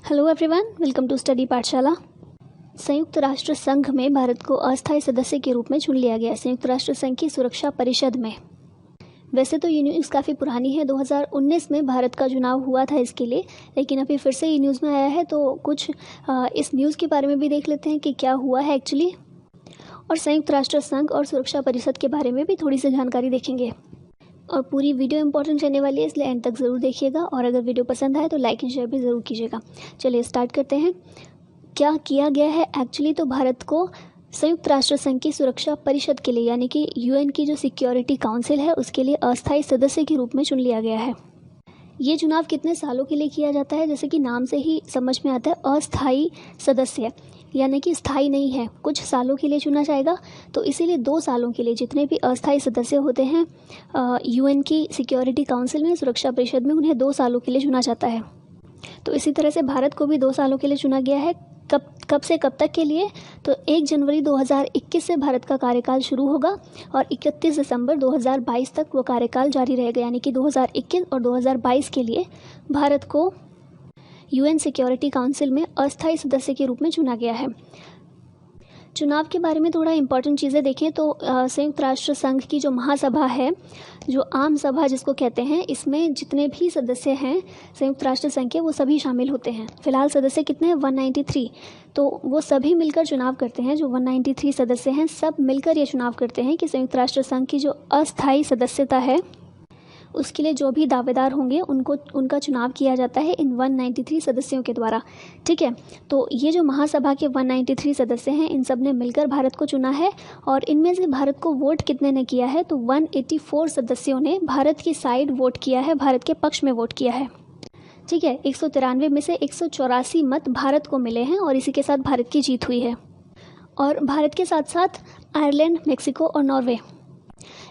Hello everyone, welcome to study Pathshala. संयुक्त राष्ट्र संघ में भारत को अस्थायी सदस्य के रूप में चुन लिया गया। संयुक्त राष्ट्र संघ की सुरक्षा परिषद में। वैसे तो ये न्यूज़ काफ़ी पुरानी है, 2019 में भारत का चुनाव हुआ था इसके लिए, लेकिन अभी फिर से ये न्यूज़ में आया है, तो कुछ इस न्यूज़ के बारे में भी देख लेते हैं कि क्या हुआ है एक्चुअली, और संयुक्त राष्ट्र संघ और सुरक्षा परिषद के बारे में भी थोड़ी सी जानकारी देखेंगे। और पूरी वीडियो इंपॉर्टेंट रहने वाली है, इसलिए एंड तक ज़रूर देखिएगा, और अगर वीडियो पसंद आए तो लाइक एंड शेयर भी ज़रूर कीजिएगा। चलिए स्टार्ट करते हैं। क्या किया गया है एक्चुअली, तो भारत को संयुक्त राष्ट्र संघ की सुरक्षा परिषद के लिए, यानी कि यूएन की जो सिक्योरिटी काउंसिल है उसके लिए अस्थायी सदस्य के रूप में चुन लिया गया है। ये चुनाव कितने सालों के लिए किया जाता है, जैसे कि नाम से ही समझ में आता है, अस्थायी सदस्य, यानी कि स्थायी नहीं है, कुछ सालों के लिए चुना जाएगा। तो इसीलिए 2 सालों के लिए जितने भी अस्थायी सदस्य होते हैं यूएन की सिक्योरिटी काउंसिल में, सुरक्षा परिषद में, उन्हें 2 सालों के लिए चुना जाता है। तो इसी तरह से भारत को भी 2 सालों के लिए चुना गया है। कब से कब तक के लिए, तो 1 जनवरी 2021 से भारत का कार्यकाल शुरू होगा और 31 दिसंबर 2022 तक वो कार्यकाल जारी रहेगा। यानी कि 2021 और 2022 के लिए भारत को यूएन सिक्योरिटी काउंसिल में अस्थायी सदस्य के रूप में चुना गया है। चुनाव के बारे में थोड़ा इंपॉर्टेंट चीज़ें देखें तो संयुक्त राष्ट्र संघ की जो महासभा है, जो आम सभा जिसको कहते हैं, इसमें जितने भी सदस्य हैं संयुक्त राष्ट्र संघ के वो सभी शामिल होते हैं। फिलहाल सदस्य कितने हैं, 193। तो वो सभी मिलकर चुनाव करते हैं। जो 193 सदस्य हैं सब मिलकर ये चुनाव करते हैं कि संयुक्त राष्ट्र संघ की जो अस्थायी सदस्यता है उसके लिए जो भी दावेदार होंगे उनका चुनाव किया जाता है इन 193 सदस्यों के द्वारा। ठीक है, तो ये जो महासभा के 193 सदस्य हैं, इन सब ने मिलकर भारत को चुना है। और इनमें से भारत को वोट कितने ने किया है, तो 184 सदस्यों ने भारत की साइड वोट किया है, भारत के पक्ष में वोट किया है। ठीक है, 193 में से 184 मत भारत को मिले हैं और इसी के साथ भारत की जीत हुई है। और भारत के साथ साथ आयरलैंड, मेक्सिको और नॉर्वे,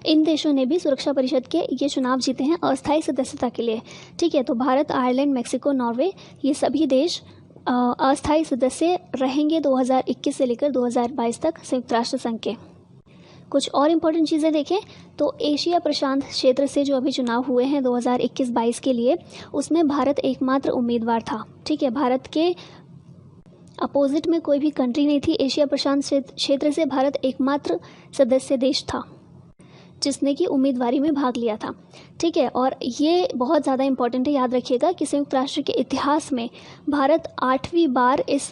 इन देशों ने भी सुरक्षा परिषद के ये चुनाव जीते हैं अस्थायी सदस्यता के लिए। ठीक है, तो भारत, आयरलैंड, मेक्सिको, नॉर्वे, ये सभी देश अस्थायी सदस्य रहेंगे 2021 से लेकर 2022 तक संयुक्त राष्ट्र संघ के। कुछ और इम्पोर्टेंट चीज़ें देखें तो एशिया प्रशांत क्षेत्र से जो अभी चुनाव हुए हैं 2021-22 के लिए, उसमें भारत एकमात्र उम्मीदवार था। ठीक है, भारत के अपोजिट में कोई भी कंट्री नहीं थी। एशिया प्रशांत क्षेत्र से भारत एकमात्र सदस्य देश था जिसने कि उम्मीदवारी में भाग लिया था। ठीक है, और ये बहुत ज़्यादा इंपॉर्टेंट है, याद रखिएगा कि संयुक्त राष्ट्र के इतिहास में भारत 8वीं बार इस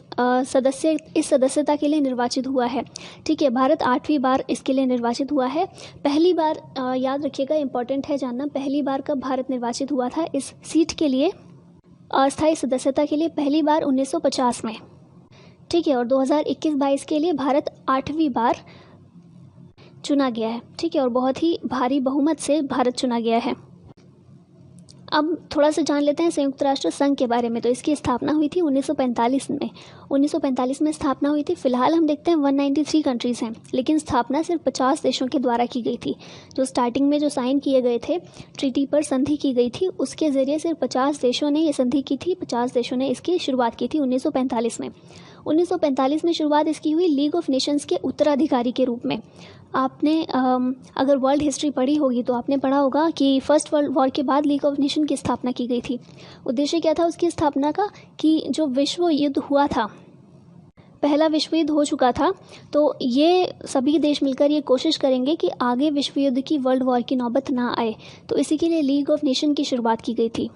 सदस्यता के लिए निर्वाचित हुआ है। ठीक है, भारत 8वीं बार इसके लिए निर्वाचित हुआ है। पहली बार याद रखिएगा, इंपॉर्टेंट है जानना, पहली बार कब भारत निर्वाचित हुआ था इस सीट के लिए, अस्थायी सदस्यता के लिए, पहली बार 1950 में। ठीक है, और 2021-22 के लिए भारत 8वीं बार चुना गया है। ठीक है, और बहुत ही भारी बहुमत से भारत चुना गया है। अब थोड़ा सा जान लेते हैं संयुक्त राष्ट्र संघ के बारे में। तो इसकी स्थापना हुई थी 1945 में। 1945 में स्थापना हुई थी। फिलहाल हम देखते हैं 193 कंट्रीज़ हैं, लेकिन स्थापना सिर्फ 50 देशों के द्वारा की गई थी। जो स्टार्टिंग में जो साइन किए गए थे, ट्रीटी पर संधि की गई थी, उसके ज़रिए सिर्फ 50 देशों ने ये संधि की थी। 50 देशों ने इसकी शुरुआत की थी 1945 में। 1945 में शुरुआत इसकी हुई लीग ऑफ नेशंस के उत्तराधिकारी के रूप में। आपने अगर वर्ल्ड हिस्ट्री पढ़ी होगी तो आपने पढ़ा होगा कि फर्स्ट वर्ल्ड वॉर के बाद लीग ऑफ नेशन की स्थापना की गई थी। उद्देश्य क्या था उसकी स्थापना का, कि जो विश्व युद्ध हुआ था, पहला विश्व युद्ध हो चुका था, तो ये सभी देश मिलकर ये कोशिश करेंगे कि आगे विश्व युद्ध की, वर्ल्ड वॉर की नौबत ना आए। तो इसी के लिए लीग ऑफ नेशन की शुरुआत की गई थी।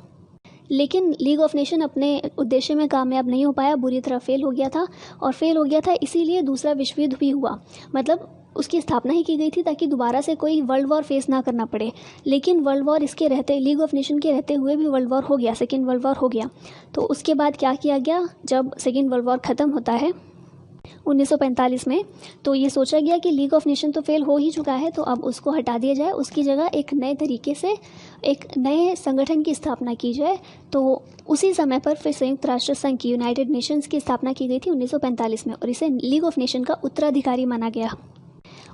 लेकिन लीग ऑफ नेशन अपने उद्देश्य में कामयाब नहीं हो पाया, बुरी तरह फेल हो गया था। और फेल हो गया था इसीलिए दूसरा विश्व युद्ध भी हुआ। मतलब उसकी स्थापना ही की गई थी ताकि दोबारा से कोई वर्ल्ड वॉर फेस ना करना पड़े। लेकिन वर्ल्ड वॉर इसके रहते, लीग ऑफ नेशन के रहते हुए भी वर्ल्ड वॉर हो गया, सेकेंड वर्ल्ड वॉर हो गया। तो उसके बाद क्या किया गया, जब सेकेंड वर्ल्ड वॉर ख़त्म होता है 1945 में, तो ये सोचा गया कि लीग ऑफ नेशन तो फेल हो ही चुका है, तो अब उसको हटा दिया जाए, उसकी जगह एक नए तरीके से एक नए संगठन की स्थापना की जाए। तो उसी समय पर फिर संयुक्त राष्ट्र संघ की, यूनाइटेड नेशंस की स्थापना की गई थी 1945 में, और इसे लीग ऑफ नेशन का उत्तराधिकारी माना गया।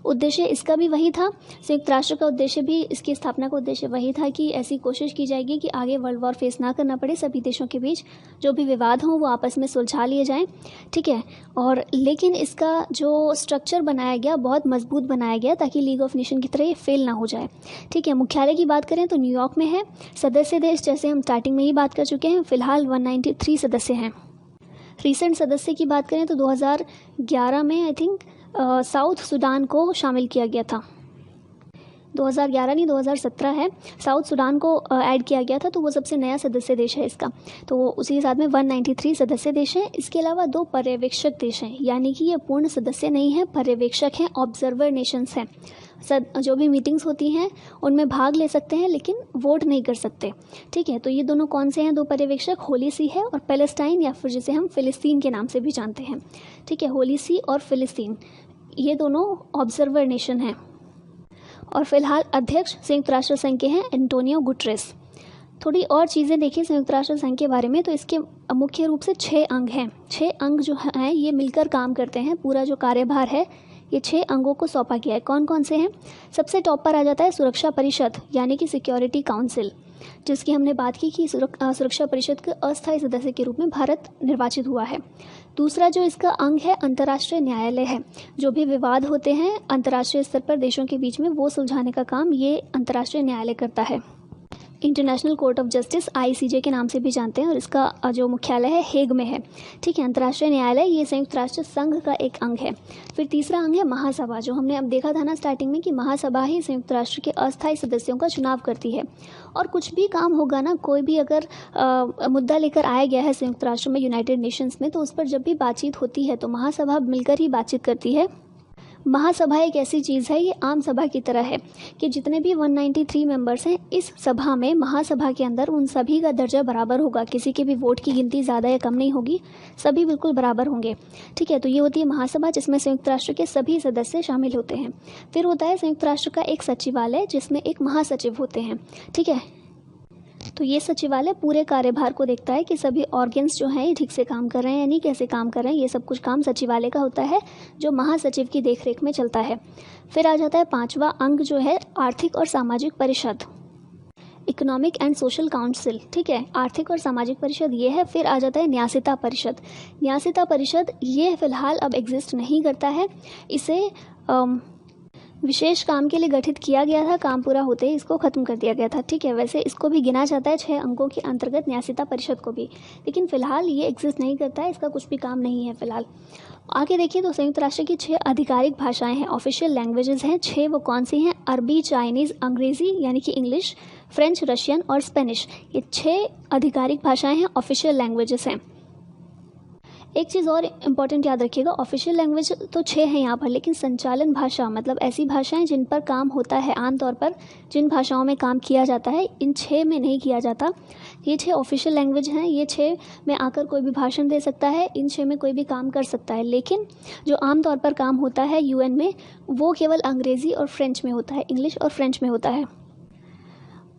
उद्देश्य इसका भी वही था, संयुक्त राष्ट्र का उद्देश्य भी, इसकी स्थापना का उद्देश्य वही था कि ऐसी कोशिश की जाएगी कि आगे वर्ल्ड वॉर फेस ना करना पड़े, सभी देशों के बीच जो भी विवाद हों वो आपस में सुलझा लिए जाएं। ठीक है, और लेकिन इसका जो स्ट्रक्चर बनाया गया बहुत मजबूत बनाया गया ताकि लीग ऑफ नेशन की तरह ये फेल ना हो जाए। ठीक है, मुख्यालय की बात करें तो न्यूयॉर्क में है। सदस्य देश जैसे हम स्टार्टिंग में ही बात कर चुके हैं, फिलहाल 193 सदस्य हैं। रीसेंट सदस्य की बात करें तो 2011 में आई थिंक साउथ सूडान को शामिल किया गया था। 2011 नहीं 2017 है, साउथ सूडान को ऐड किया गया था, तो वो सबसे नया सदस्य देश है इसका। तो उसी के साथ में 193 सदस्य देश हैं। इसके अलावा 2 पर्यवेक्षक देश हैं, यानी कि ये पूर्ण सदस्य नहीं है, पर्यवेक्षक हैं, ऑब्जर्वर नेशंस हैं। जो भी मीटिंग्स होती हैं उनमें भाग ले सकते हैं लेकिन वोट नहीं कर सकते। ठीक है, तो ये दोनों कौन से हैं 2 पर्यवेक्षक? होली सी है और पैलेस्टाइन, या फिर जिसे हम फिलिस्तीन के नाम से भी जानते हैं। ठीक है, होली सी और फिलिस्तीन, ये दोनों ऑब्जर्वर नेशन हैं। और फिलहाल अध्यक्ष संयुक्त राष्ट्र संघ के हैं एंटोनियो गुटरेस। थोड़ी और चीज़ें देखिए संयुक्त राष्ट्र संघ के बारे में, तो इसके मुख्य रूप से 6 अंग हैं। 6 अंग जो हैं ये मिलकर काम करते हैं, पूरा जो कार्यभार है ये 6 अंगों को सौंपा गया है। कौन कौन से हैं? सबसे टॉप पर आ जाता है सुरक्षा परिषद, यानी कि सिक्योरिटी काउंसिल, जिसकी हमने बात की कि सुरक्षा परिषद के अस्थायी सदस्य के रूप में भारत निर्वाचित हुआ है। दूसरा जो इसका अंग है अंतर्राष्ट्रीय न्यायालय है। जो भी विवाद होते हैं अंतर्राष्ट्रीय स्तर पर देशों के बीच में, वो सुलझाने का काम ये अंतर्राष्ट्रीय न्यायालय करता है। International court of justice ICJ के नाम से भी जानते हैं, और इसका जो मुख्यालय है हेग में है। ठीक है, अंतर्राष्ट्रीय न्यायालय ये संयुक्त राष्ट्र संघ का एक अंग है। फिर तीसरा अंग है महासभा, जो हमने अब देखा था ना स्टार्टिंग में कि महासभा ही संयुक्त राष्ट्र के अस्थायी सदस्यों का चुनाव करती है। और कुछ भी काम होगा ना, कोई भी अगर मुद्दा लेकर आया गया है संयुक्त राष्ट्र में, यूनाइटेड नेशंस में, तो उस पर जब भी बातचीत होती है तो महासभा मिलकर ही बातचीत करती है। महासभा एक ऐसी चीज़ है, ये आम सभा की तरह है कि जितने भी 193 मेंबर्स हैं इस सभा में, महासभा के अंदर उन सभी का दर्जा बराबर होगा। किसी के भी वोट की गिनती ज़्यादा या कम नहीं होगी, सभी बिल्कुल बराबर होंगे। ठीक है, तो ये होती है महासभा, जिसमें संयुक्त राष्ट्र के सभी सदस्य शामिल होते हैं। फिर होता है संयुक्त राष्ट्र का एक सचिवालय, जिसमें एक महासचिव होते हैं। ठीक है, तो ये सचिवालय पूरे कार्यभार को देखता है कि सभी ऑर्गन्स जो हैं ये ठीक से काम कर रहे हैं या नहीं, कैसे काम कर रहे हैं, ये सब कुछ काम सचिवालय का होता है, जो महासचिव की देखरेख में चलता है। फिर आ जाता है 5वां अंग जो है आर्थिक और सामाजिक परिषद, इकोनॉमिक एंड सोशल काउंसिल। ठीक है, आर्थिक और सामाजिक परिषद ये है। फिर आ जाता है न्यासिता परिषद। न्यासिता परिषद ये फिलहाल अब एग्जिस्ट नहीं करता है, इसे विशेष काम के लिए गठित किया गया था, काम पूरा होते ही इसको ख़त्म कर दिया गया था। ठीक है, वैसे इसको भी गिना जाता है 6 अंगों के अंतर्गत, न्यासिता परिषद को भी, लेकिन फ़िलहाल ये एग्जिस्ट नहीं करता है, इसका कुछ भी काम नहीं है फ़िलहाल। आगे देखिए तो संयुक्त राष्ट्र की 6 आधिकारिक भाषाएं हैं, ऑफिशियल लैंग्वेजेस हैं। 6 वो कौन सी हैं? अरबी, चाइनीज़, अंग्रेज़ी यानी कि इंग्लिश, फ्रेंच, रशियन और स्पेनिश, ये 6 आधिकारिक भाषाएँ हैं, ऑफिशियल लैंग्वेजेस हैं। एक चीज़ और इम्पॉर्टेंट याद रखिएगा, ऑफिशियल लैंग्वेज तो 6 हैं यहाँ पर, लेकिन संचालन भाषा मतलब ऐसी भाषाएं जिन पर काम होता है, आमतौर पर जिन भाषाओं में काम किया जाता है, इन 6 में नहीं किया जाता। ये 6 ऑफिशियल लैंग्वेज हैं, ये 6 में आकर कोई भी भाषण दे सकता है, इन 6 में कोई भी काम कर सकता है, लेकिन जो आमतौर पर काम होता है UN में, वो केवल अंग्रेज़ी और फ्रेंच में होता है, इंग्लिश और फ्रेंच में होता है।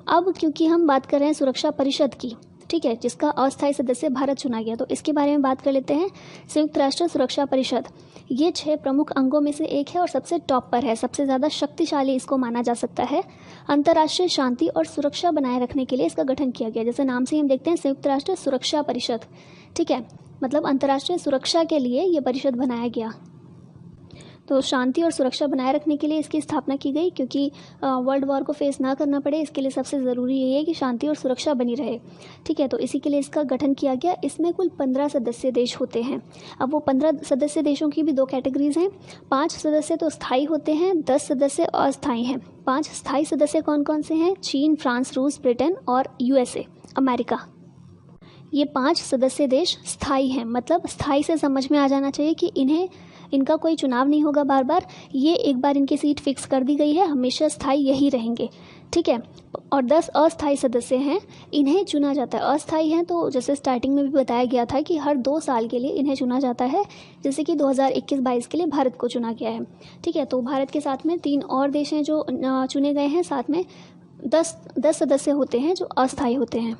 अब क्योंकि हम बात कर रहे हैं सुरक्षा परिषद की, ठीक है, जिसका अस्थायी सदस्य भारत चुना गया, तो इसके बारे में बात कर लेते हैं। संयुक्त राष्ट्र सुरक्षा परिषद ये 6 प्रमुख अंगों में से एक है और सबसे टॉप पर है, सबसे ज़्यादा शक्तिशाली इसको माना जा सकता है। अंतर्राष्ट्रीय शांति और सुरक्षा बनाए रखने के लिए इसका गठन किया गया, जैसे नाम से ही हम देखते हैं संयुक्त राष्ट्र सुरक्षा परिषद। ठीक है, मतलब अंतर्राष्ट्रीय सुरक्षा के लिए ये परिषद बनाया गया। तो शांति और सुरक्षा बनाए रखने के लिए इसकी स्थापना की गई, क्योंकि वर्ल्ड वॉर को फेस ना करना पड़े, इसके लिए सबसे ज़रूरी यही है कि शांति और सुरक्षा बनी रहे। ठीक है, तो इसी के लिए इसका गठन किया गया। इसमें कुल 15 सदस्य देश होते हैं। अब वो 15 सदस्य देशों की भी 2 कैटेगरीज हैं। 5 सदस्य तो स्थायी होते हैं, 10 सदस्य अस्थायी हैं। 5 स्थायी सदस्य कौन कौन से हैं? चीन, फ्रांस, रूस, ब्रिटेन और USA अमेरिका। ये 5 सदस्य देश स्थायी हैं, मतलब स्थायी से समझ में आ जाना चाहिए कि इनका कोई चुनाव नहीं होगा बार बार, ये एक बार इनकी सीट फिक्स कर दी गई है, हमेशा स्थायी यही रहेंगे। ठीक है, और 10 अस्थायी सदस्य हैं, इन्हें चुना जाता है। अस्थायी हैं तो जैसे स्टार्टिंग में भी बताया गया था कि हर 2 साल के लिए इन्हें चुना जाता है, जैसे कि 2021-22 के लिए भारत को चुना गया है। ठीक है, तो भारत के साथ में 3 और देश हैं जो चुने गए हैं, साथ में 10 सदस्य होते हैं जो अस्थायी होते हैं।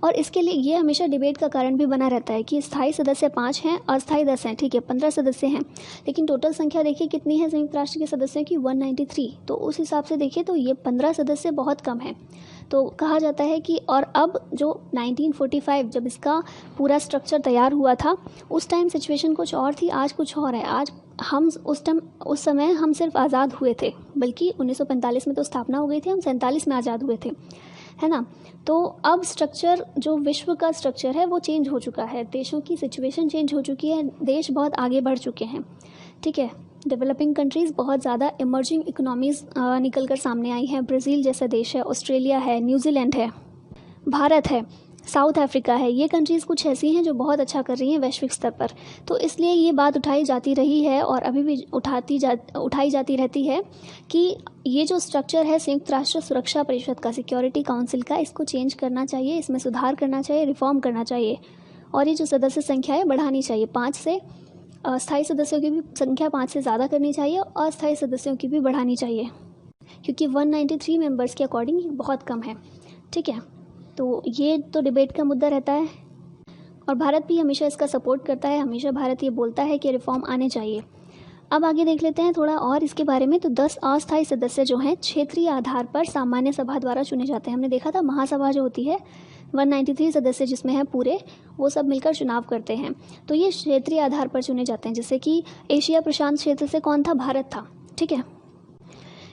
और इसके लिए ये हमेशा डिबेट का कारण भी बना रहता है कि स्थायी सदस्य 5 हैं, अस्थायी 10 हैं। ठीक है, 15 सदस्य हैं, लेकिन टोटल संख्या देखिए कितनी है संयुक्त राष्ट्र के सदस्यों की? 193। तो उस हिसाब से देखिए तो ये 15 सदस्य बहुत कम है। तो कहा जाता है कि और अब जो 1945 जब इसका पूरा स्ट्रक्चर तैयार हुआ था, उस टाइम सिचुएशन कुछ और थी, आज कुछ और है। आज हम उस समय हम सिर्फ आज़ाद हुए थे, बल्कि 1945 में तो स्थापना हो गई थी, हम 47 में आज़ाद हुए थे। है ना। तो अब स्ट्रक्चर, जो विश्व का स्ट्रक्चर है वो चेंज हो चुका है, देशों की सिचुएशन चेंज हो चुकी है, देश बहुत आगे बढ़ चुके हैं, ठीक है। डेवलपिंग कंट्रीज़ बहुत ज़्यादा इमर्जिंग इकोनॉमीज़ निकल कर सामने आई हैं। ब्राज़ील जैसा देश है, ऑस्ट्रेलिया है, न्यूजीलैंड है, भारत है, साउथ अफ्रीका है। ये कंट्रीज़ कुछ ऐसी हैं जो बहुत अच्छा कर रही हैं वैश्विक स्तर पर। तो इसलिए ये बात उठाई जाती रही है और अभी भी उठाई जाती रहती है कि ये जो स्ट्रक्चर है संयुक्त राष्ट्र सुरक्षा परिषद का, सिक्योरिटी काउंसिल का, इसको चेंज करना चाहिए, इसमें सुधार करना चाहिए, रिफॉर्म करना चाहिए और ये जो सदस्य संख्या है बढ़ानी चाहिए। 5 से स्थायी सदस्यों की भी संख्या 5 से ज़्यादा करनी चाहिए और अस्थायी सदस्यों की भी बढ़ानी चाहिए, क्योंकि 193 मेंबर्स के अकॉर्डिंग बहुत कम है, ठीक है। तो ये तो डिबेट का मुद्दा रहता है और भारत भी हमेशा इसका सपोर्ट करता है। हमेशा भारत ये बोलता है कि रिफॉर्म आने चाहिए। अब आगे देख लेते हैं थोड़ा और इसके बारे में। तो 10 अस्थायी सदस्य जो हैं क्षेत्रीय आधार पर सामान्य सभा द्वारा चुने जाते हैं। हमने देखा था महासभा जो होती है 193 सदस्य जिसमें है पूरे, वो सब मिलकर चुनाव करते हैं। तो ये क्षेत्रीय आधार पर चुने जाते हैं, जैसे कि एशिया प्रशांत क्षेत्र से कौन था, भारत था, ठीक है।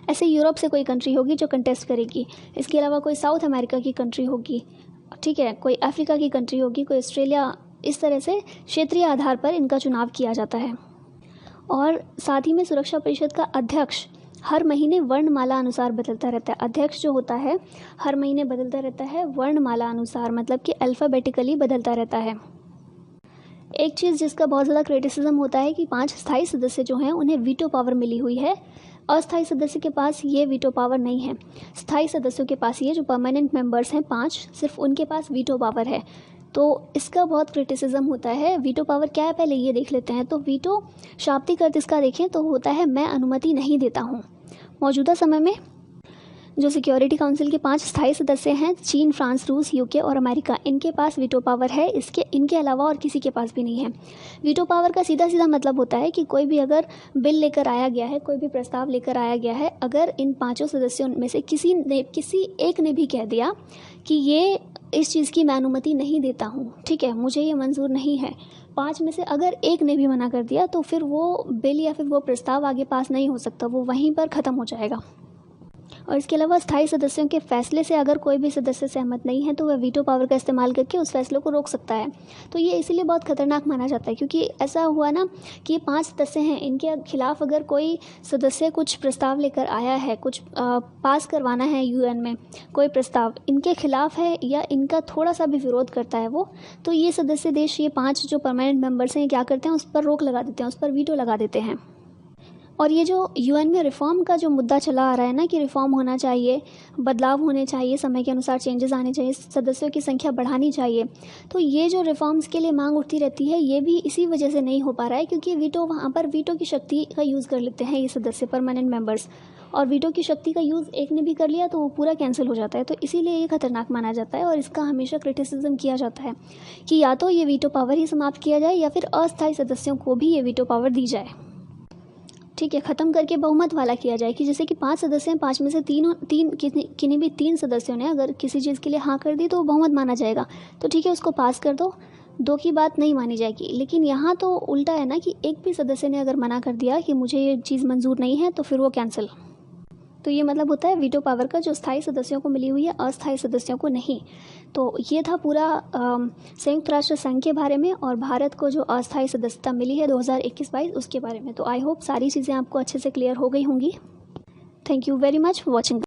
ऐसे यूरोप से कोई कंट्री होगी जो कंटेस्ट करेगी, इसके अलावा कोई साउथ अमेरिका की कंट्री होगी, ठीक है, कोई अफ्रीका की कंट्री होगी, कोई ऑस्ट्रेलिया। इस तरह से क्षेत्रीय आधार पर इनका चुनाव किया जाता है। और साथ ही में सुरक्षा परिषद का अध्यक्ष हर महीने वर्णमाला अनुसार बदलता रहता है। अध्यक्ष जो होता है हर महीने बदलता रहता है वर्णमाला अनुसार, मतलब कि अल्फ़ाबेटिकली बदलता रहता है। एक चीज़ जिसका बहुत ज़्यादा क्रिटिसिज्म होता है कि 5 स्थायी सदस्य जो हैं उन्हें वीटो पावर मिली हुई है, अस्थायी सदस्य के पास ये वीटो पावर नहीं है। स्थायी सदस्यों के पास, ये जो परमानेंट मेंबर्स हैं 5, सिर्फ उनके पास वीटो पावर है। तो इसका बहुत क्रिटिसिज्म होता है। वीटो पावर क्या है पहले ये देख लेते हैं। तो वीटो शाब्दिक अर्थ इसका देखें तो होता है मैं अनुमति नहीं देता हूँ। मौजूदा समय में जो सिक्योरिटी काउंसिल के 5 स्थायी सदस्य हैं, चीन, फ्रांस, रूस, यूके और अमेरिका, इनके पास वीटो पावर है। इनके अलावा और किसी के पास भी नहीं है। वीटो पावर का सीधा सीधा मतलब होता है कि कोई भी अगर बिल लेकर आया गया है, कोई भी प्रस्ताव लेकर आया गया है, अगर इन 5 सदस्यों में से किसी एक ने भी कह दिया कि ये इस चीज़ की मैं अनुमति नहीं देता हूँ, ठीक है, मुझे ये मंजूर नहीं है, 5 में से अगर एक ने भी मना कर दिया तो फिर वो बिल या फिर वो प्रस्ताव आगे पास नहीं हो सकता, वो वहीं पर ख़त्म हो जाएगा। और इसके अलावा स्थायी सदस्यों के फैसले से अगर कोई भी सदस्य सहमत नहीं है तो वह वीटो पावर का इस्तेमाल करके उस फैसले को रोक सकता है। तो ये इसीलिए बहुत खतरनाक माना जाता है, क्योंकि ऐसा हुआ ना कि 5 सदस्य हैं, इनके खिलाफ अगर कोई सदस्य कुछ प्रस्ताव लेकर आया है, कुछ पास करवाना है यूएन में कोई प्रस्ताव, इनके खिलाफ है या इनका थोड़ा सा भी विरोध करता है वो, तो ये सदस्य देश, ये 5 जो परमानेंट मेंबर्स हैं, क्या करते हैं, उस पर रोक लगा देते हैं, उस पर वीटो लगा देते हैं। और ये जो यूएन में रिफ़ॉर्म का जो मुद्दा चला आ रहा है ना कि रिफ़ॉर्म होना चाहिए, बदलाव होने चाहिए, समय के अनुसार चेंजेस आने चाहिए, सदस्यों की संख्या बढ़ानी चाहिए, तो ये जो रिफ़ॉर्म्स के लिए मांग उठती रहती है, ये भी इसी वजह से नहीं हो पा रहा है क्योंकि वीटो, वहाँ पर वीटो की शक्ति का यूज़ कर लेते हैं ये सदस्य, परमानेंट मेंबर्स, और वीटो की शक्ति का यूज़ एक ने भी कर लिया तो वो पूरा कैंसिल हो जाता है। तो इसीलिए ये खतरनाक माना जाता है और इसका हमेशा क्रिटिसिज्म किया जाता है कि या तो ये वीटो पावर ही समाप्त किया जाए या फिर अस्थायी सदस्यों को भी ये वीटो पावर दी जाए, ठीक है, ख़त्म करके बहुमत वाला किया जाए कि जैसे कि 5 सदस्य हैं, 5 में से किन्हीं भी 3 सदस्यों ने अगर किसी चीज़ के लिए हाँ कर दी तो वो बहुमत माना जाएगा, तो ठीक है उसको पास कर दो, 2 की बात नहीं मानी जाएगी। लेकिन यहाँ तो उल्टा है ना कि एक भी सदस्य ने अगर मना कर दिया कि मुझे ये चीज़ मंजूर नहीं है तो फिर वो कैंसिल। तो ये मतलब होता है वीटो पावर का जो स्थायी सदस्यों को मिली हुई है, अस्थायी सदस्यों को नहीं। तो ये था पूरा संयुक्त राष्ट्र संघ के बारे में और भारत को जो अस्थायी सदस्यता मिली है 2021-22 उसके बारे में। तो आई होप सारी चीज़ें आपको अच्छे से क्लियर हो गई होंगी। Thank you very much for watching.